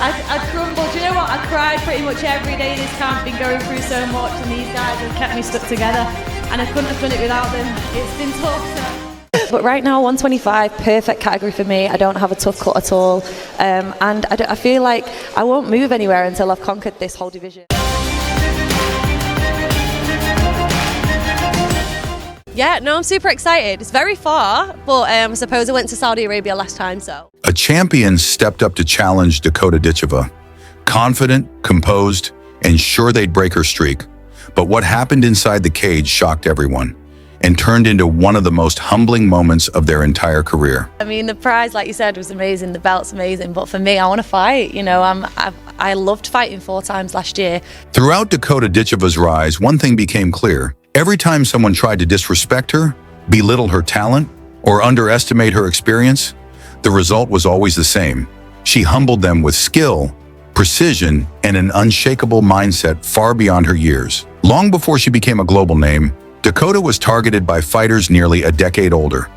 I crumbled. Do you know what? I cried pretty much every day this camp. Been going through so much, and these guys have kept me stuck together, and I couldn't have done it without them. It's been tough. But right now, 125, perfect category for me. I don't have a tough cut at all, and I feel like I won't move anywhere until I've conquered this whole division. Yeah, no, I'm super excited. It's very far, but I suppose I went to Saudi Arabia last time, so. A champion stepped up to challenge Dakota Ditcheva. Confident, composed, and sure they'd break her streak. But what happened inside the cage shocked everyone and turned into one of the most humbling moments of their entire career. I mean, the prize, like you said, was amazing. The belt's amazing. But for me, I want to fight. You know, I loved fighting 4 times last year. Throughout Dakota Ditcheva's rise, one thing became clear. Every time someone tried to disrespect her, belittle her talent, or underestimate her experience, the result was always the same. She humbled them with skill, precision, and an unshakable mindset far beyond her years. Long before she became a global name, Dakota was targeted by fighters nearly a decade older.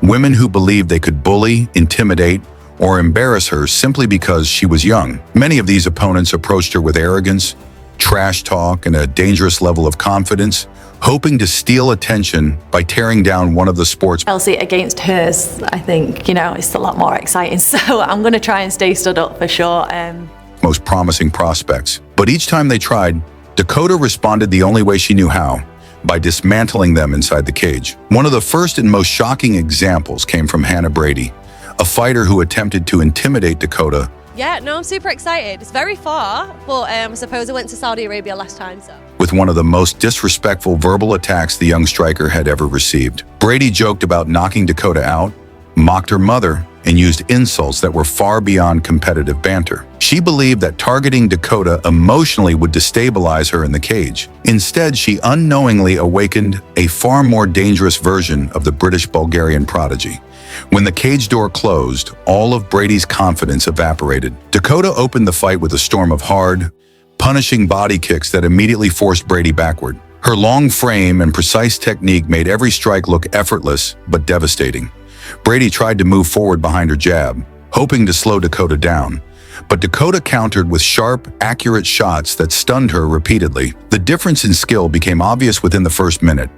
Women who believed they could bully, intimidate, or embarrass her simply because she was young. Many of these opponents approached her with arrogance, trash talk, and a dangerous level of confidence, hoping to steal attention by tearing down one of the sport's Chelsea against hers, I think, you know, it's a lot more exciting. So I'm going to try and stay stood up for sure. most promising prospects. But each time they tried, Dakota responded the only way she knew how, by dismantling them inside the cage. One of the first and most shocking examples came from Hannah Brady, a fighter who attempted to intimidate Dakota. Yeah, no, I'm super excited. It's very far, but I suppose I went to Saudi Arabia last time, so. With one of the most disrespectful verbal attacks the young striker had ever received. Brady joked about knocking Dakota out, mocked her mother, and used insults that were far beyond competitive banter. She believed that targeting Dakota emotionally would destabilize her in the cage. Instead, she unknowingly awakened a far more dangerous version of the British-Bulgarian prodigy. When the cage door closed, all of Brady's confidence evaporated. Dakota opened the fight with a storm of hard, punishing body kicks that immediately forced Brady backward. Her long frame and precise technique made every strike look effortless but devastating. Brady tried to move forward behind her jab, hoping to slow Dakota down. But Dakota countered with sharp, accurate shots that stunned her repeatedly. The difference in skill became obvious within the first minute.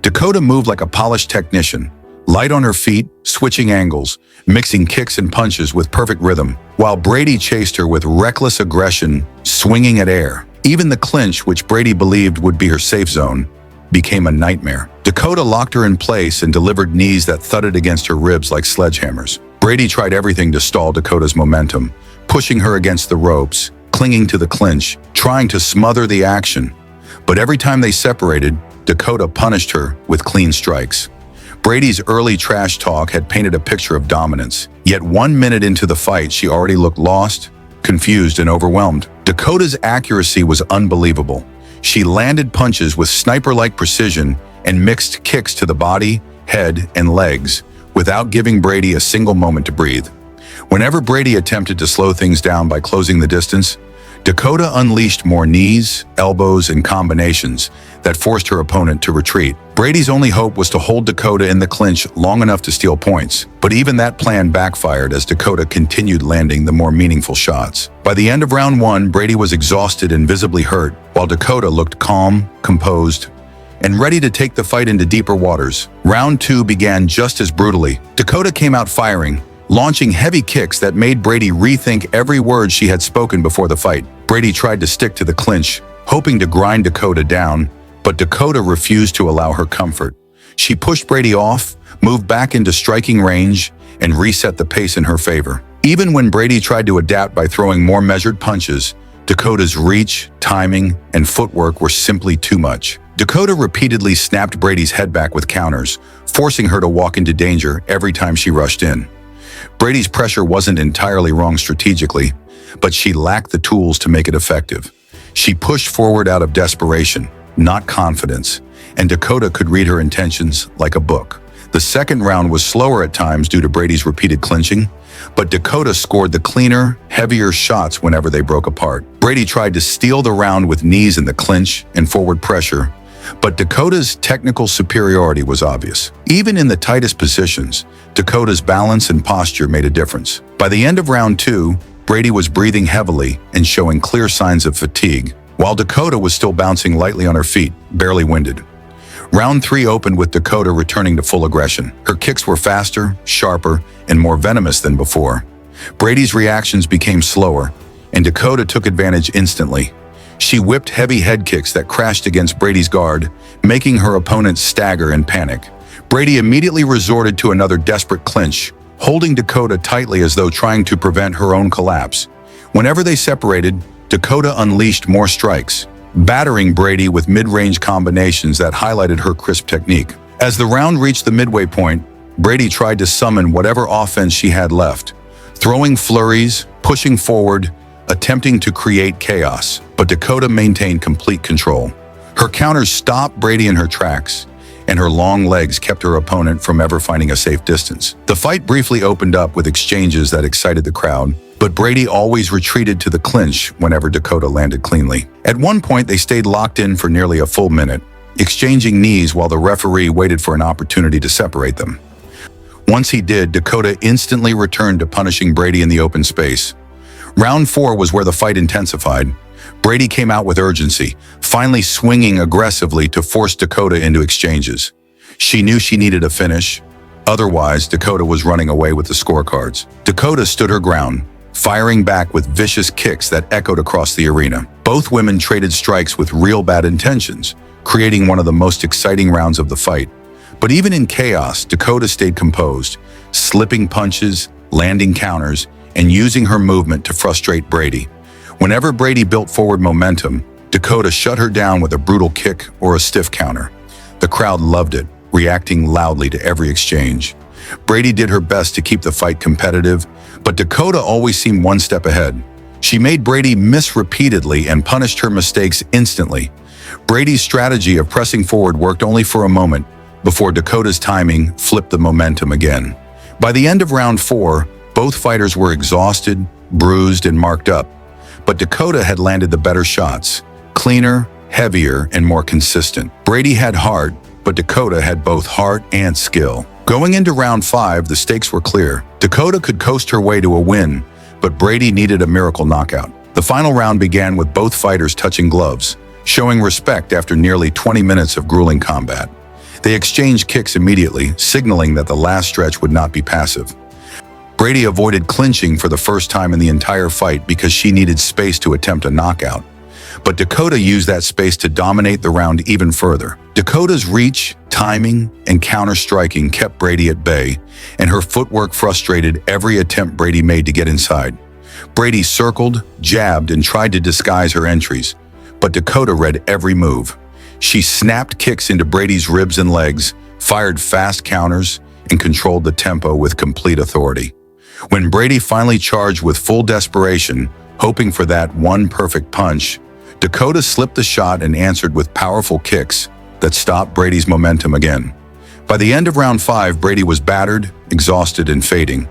Dakota moved like a polished technician, light on her feet, switching angles, mixing kicks and punches with perfect rhythm, while Brady chased her with reckless aggression, swinging at air. Even the clinch, which Brady believed would be her safe zone, became a nightmare. Dakota locked her in place and delivered knees that thudded against her ribs like sledgehammers. Brady tried everything to stall Dakota's momentum, pushing her against the ropes, clinging to the clinch, trying to smother the action. But every time they separated, Dakota punished her with clean strikes. Brady's early trash talk had painted a picture of dominance, yet 1 minute into the fight, she already looked lost, confused, and overwhelmed. Dakota's accuracy was unbelievable. She landed punches with sniper-like precision and mixed kicks to the body, head, and legs, without giving Brady a single moment to breathe. Whenever Brady attempted to slow things down by closing the distance, Dakota unleashed more knees, elbows, and combinations that forced her opponent to retreat. Brady's only hope was to hold Dakota in the clinch long enough to steal points, but even that plan backfired as Dakota continued landing the more meaningful shots. By the end of round 1, Brady was exhausted and visibly hurt, while Dakota looked calm, composed, and ready to take the fight into deeper waters. Round 2 began just as brutally. Dakota came out firing, launching heavy kicks that made Brady rethink every word she had spoken before the fight. Brady tried to stick to the clinch, hoping to grind Dakota down, but Dakota refused to allow her comfort. She pushed Brady off, moved back into striking range, and reset the pace in her favor. Even when Brady tried to adapt by throwing more measured punches, Dakota's reach, timing, and footwork were simply too much. Dakota repeatedly snapped Brady's head back with counters, forcing her to walk into danger every time she rushed in. Brady's pressure wasn't entirely wrong strategically, but she lacked the tools to make it effective. She pushed forward out of desperation, not confidence, and Dakota could read her intentions like a book. The second round was slower at times due to Brady's repeated clinching, but Dakota scored the cleaner, heavier shots whenever they broke apart. Brady tried to steal the round with knees in the clinch and forward pressure, but Dakota's technical superiority was obvious. Even in the tightest positions, Dakota's balance and posture made a difference. By the end of round 2, Brady was breathing heavily and showing clear signs of fatigue, while Dakota was still bouncing lightly on her feet, barely winded. Round 3 opened with Dakota returning to full aggression. Her kicks were faster, sharper, and more venomous than before. Brady's reactions became slower, and Dakota took advantage instantly. She whipped heavy head kicks that crashed against Brady's guard, making her opponent stagger and panic. Brady immediately resorted to another desperate clinch, holding Dakota tightly as though trying to prevent her own collapse. Whenever they separated, Dakota unleashed more strikes, battering Brady with mid-range combinations that highlighted her crisp technique. As the round reached the midway point, Brady tried to summon whatever offense she had left, throwing flurries, pushing forward, attempting to create chaos, but Dakota maintained complete control. Her counters stopped Brady in her tracks, and her long legs kept her opponent from ever finding a safe distance. The fight briefly opened up with exchanges that excited the crowd, but Brady always retreated to the clinch whenever Dakota landed cleanly. At one point, they stayed locked in for nearly a full minute, exchanging knees while the referee waited for an opportunity to separate them. Once he did, Dakota instantly returned to punishing Brady in the open space. Round 4 was where the fight intensified. Brady came out with urgency, finally swinging aggressively to force Dakota into exchanges. She knew she needed a finish. Otherwise, Dakota was running away with the scorecards. Dakota stood her ground, firing back with vicious kicks that echoed across the arena. Both women traded strikes with real bad intentions, creating one of the most exciting rounds of the fight. But even in chaos, Dakota stayed composed, slipping punches, landing counters, and using her movement to frustrate Brady. Whenever Brady built forward momentum, Dakota shut her down with a brutal kick or a stiff counter. The crowd loved it, reacting loudly to every exchange. Brady did her best to keep the fight competitive, but Dakota always seemed one step ahead. She made Brady miss repeatedly and punished her mistakes instantly. Brady's strategy of pressing forward worked only for a moment before Dakota's timing flipped the momentum again. By the end of round 4, both fighters were exhausted, bruised, and marked up. But Dakota had landed the better shots, cleaner, heavier, and more consistent. Brady had heart, but Dakota had both heart and skill. Going into round 5, the stakes were clear. Dakota could coast her way to a win, but Brady needed a miracle knockout. The final round began with both fighters touching gloves, showing respect after nearly 20 minutes of grueling combat. They exchanged kicks immediately, signaling that the last stretch would not be passive. Brady avoided clinching for the first time in the entire fight because she needed space to attempt a knockout. But Dakota used that space to dominate the round even further. Dakota's reach, timing, and counter-striking kept Brady at bay, and her footwork frustrated every attempt Brady made to get inside. Brady circled, jabbed, and tried to disguise her entries, but Dakota read every move. She snapped kicks into Brady's ribs and legs, fired fast counters, and controlled the tempo with complete authority. When Brady finally charged with full desperation, hoping for that one perfect punch, Dakota slipped the shot and answered with powerful kicks that stopped Brady's momentum again. By the end of round 5, Brady was battered, exhausted, and fading,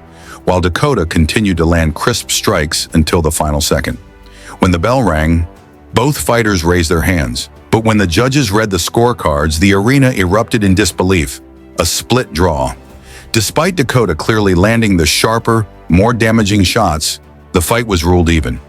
while Dakota continued to land crisp strikes until the final second. When the bell rang, both fighters raised their hands. But when the judges read the scorecards, the arena erupted in disbelief. A split draw. Despite Dakota clearly landing the sharper, more damaging shots, the fight was ruled even.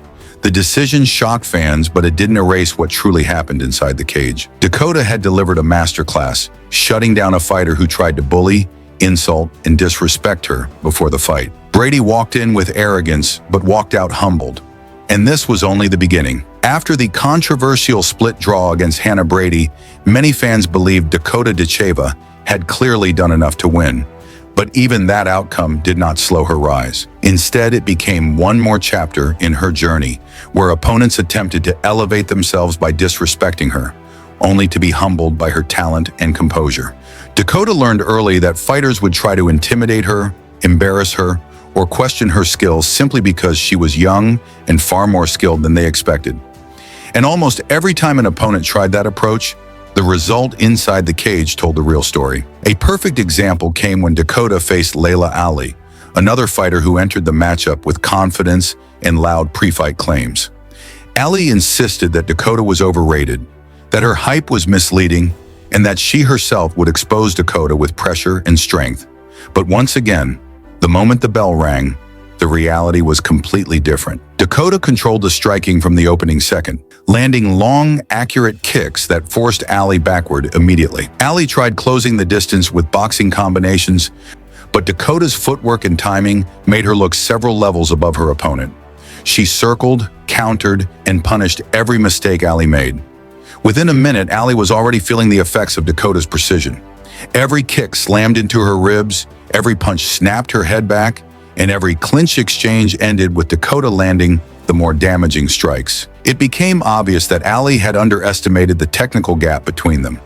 The decision shocked fans, but it didn't erase what truly happened inside the cage. Dakota had delivered a masterclass, shutting down a fighter who tried to bully, insult, and disrespect her before the fight. Brady walked in with arrogance, but walked out humbled. And this was only the beginning. After the controversial split draw against Hannah Brady, many fans believed Dakota Ditcheva had clearly done enough to win. But even that outcome did not slow her rise. Instead, it became one more chapter in her journey, where opponents attempted to elevate themselves by disrespecting her, only to be humbled by her talent and composure. Dakota learned early that fighters would try to intimidate her, embarrass her, or question her skills simply because she was young and far more skilled than they expected. And almost every time an opponent tried that approach, the result inside the cage told the real story. A perfect example came when Dakota faced Layla Ali, another fighter who entered the matchup with confidence and loud pre-fight claims. Ali insisted that Dakota was overrated, that her hype was misleading, and that she herself would expose Dakota with pressure and strength. But once again, the moment the bell rang, the reality was completely different. Dakota controlled the striking from the opening second, landing long, accurate kicks that forced Ali backward immediately. Ali tried closing the distance with boxing combinations, but Dakota's footwork and timing made her look several levels above her opponent. She circled, countered, and punished every mistake Ali made. Within a minute, Ali was already feeling the effects of Dakota's precision. Every kick slammed into her ribs, every punch snapped her head back, and every clinch exchange ended with Dakota landing the more damaging strikes. It became obvious that Ali had underestimated the technical gap between them.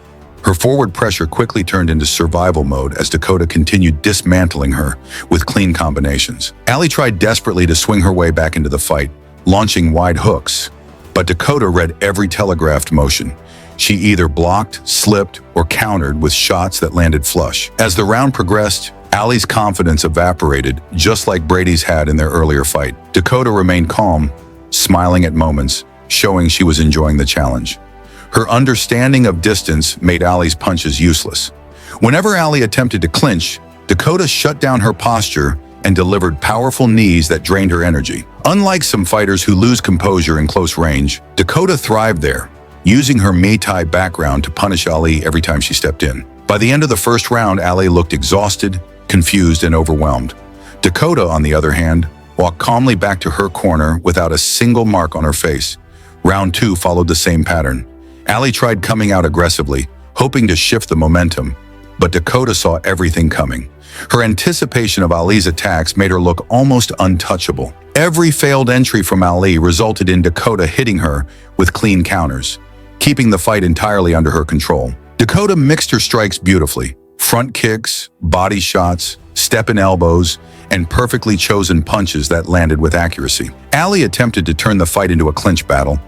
Her forward pressure quickly turned into survival mode as Dakota continued dismantling her with clean combinations. Ali tried desperately to swing her way back into the fight, launching wide hooks. But Dakota read every telegraphed motion. She either blocked, slipped, or countered with shots that landed flush. As the round progressed, Ali's confidence evaporated, just like Brady's had in their earlier fight. Dakota remained calm, smiling at moments, showing she was enjoying the challenge. Her understanding of distance made Ali's punches useless. Whenever Ali attempted to clinch, Dakota shut down her posture and delivered powerful knees that drained her energy. Unlike some fighters who lose composure in close range, Dakota thrived there, using her Muay Thai background to punish Ali every time she stepped in. By the end of the first round, Ali looked exhausted, confused, and overwhelmed. Dakota, on the other hand, walked calmly back to her corner without a single mark on her face. Round 2 followed the same pattern. Ali tried coming out aggressively, hoping to shift the momentum, but Dakota saw everything coming. Her anticipation of Ali's attacks made her look almost untouchable. Every failed entry from Ali resulted in Dakota hitting her with clean counters, keeping the fight entirely under her control. Dakota mixed her strikes beautifully. Front kicks, body shots, step-in elbows, and perfectly chosen punches that landed with accuracy. Ali attempted to turn the fight into a clinch battle,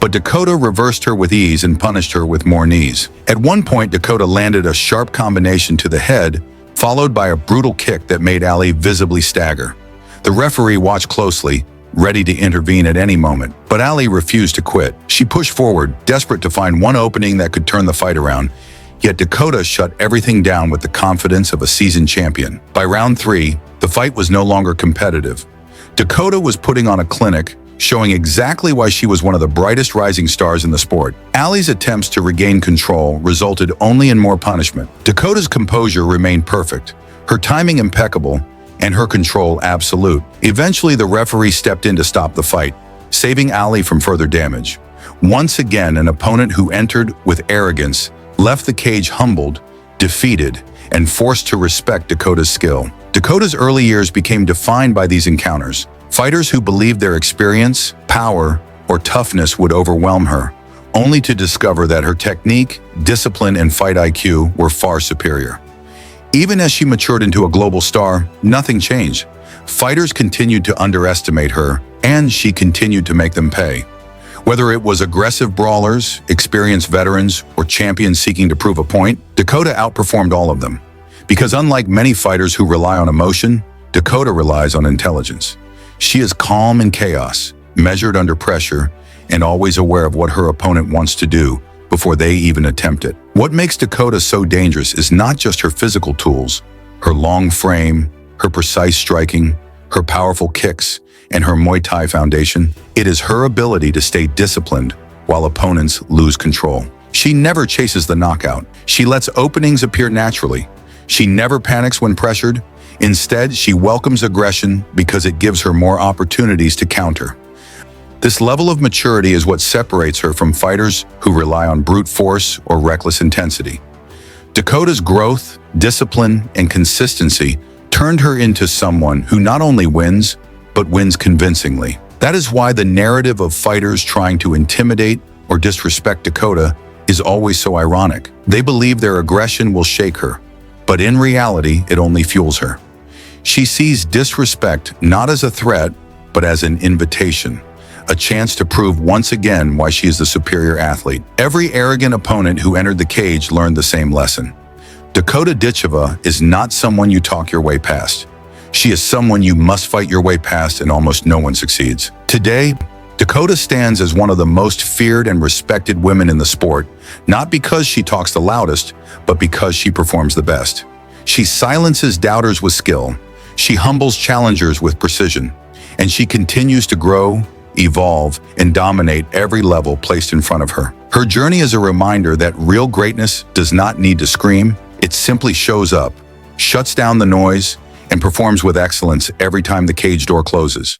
but Dakota reversed her with ease and punished her with more knees. At one point, Dakota landed a sharp combination to the head, followed by a brutal kick that made Ali visibly stagger. The referee watched closely, ready to intervene at any moment, but Ali refused to quit. She pushed forward, desperate to find one opening that could turn the fight around. Yet Dakota shut everything down with the confidence of a seasoned champion. By round 3, the fight was no longer competitive. Dakota was putting on a clinic, showing exactly why she was one of the brightest rising stars in the sport. Ali's attempts to regain control resulted only in more punishment. Dakota's composure remained perfect, her timing impeccable, and her control absolute. Eventually, the referee stepped in to stop the fight, saving Ali from further damage. Once again, an opponent who entered with arrogance left the cage humbled, defeated, and forced to respect Dakota's skill. Dakota's early years became defined by these encounters. Fighters who believed their experience, power, or toughness would overwhelm her, only to discover that her technique, discipline, and fight IQ were far superior. Even as she matured into a global star, nothing changed. Fighters continued to underestimate her, and she continued to make them pay. Whether it was aggressive brawlers, experienced veterans, or champions seeking to prove a point, Dakota outperformed all of them. Because unlike many fighters who rely on emotion, Dakota relies on intelligence. She is calm in chaos, measured under pressure, and always aware of what her opponent wants to do before they even attempt it. What makes Dakota so dangerous is not just her physical tools, her long frame, her precise striking, her powerful kicks, and her Muay Thai foundation. It is her ability to stay disciplined while opponents lose control. She never chases the knockout. She lets openings appear naturally. She never panics when pressured. Instead, she welcomes aggression because it gives her more opportunities to counter. This level of maturity is what separates her from fighters who rely on brute force or reckless intensity. Dakota's growth, discipline, and consistency turned her into someone who not only wins, but wins convincingly. That is why the narrative of fighters trying to intimidate or disrespect Dakota is always so ironic. They believe their aggression will shake her, but in reality, it only fuels her. She sees disrespect not as a threat, but as an invitation, a chance to prove once again why she is the superior athlete. Every arrogant opponent who entered the cage learned the same lesson. Dakota Ditcheva is not someone you talk your way past. She is someone you must fight your way past, and almost no one succeeds. Today, Dakota stands as one of the most feared and respected women in the sport, not because she talks the loudest, but because she performs the best. She silences doubters with skill. She humbles challengers with precision, and she continues to grow, evolve, and dominate every level placed in front of her. Her journey is a reminder that real greatness does not need to scream. It simply shows up, shuts down the noise, and performs with excellence every time the cage door closes.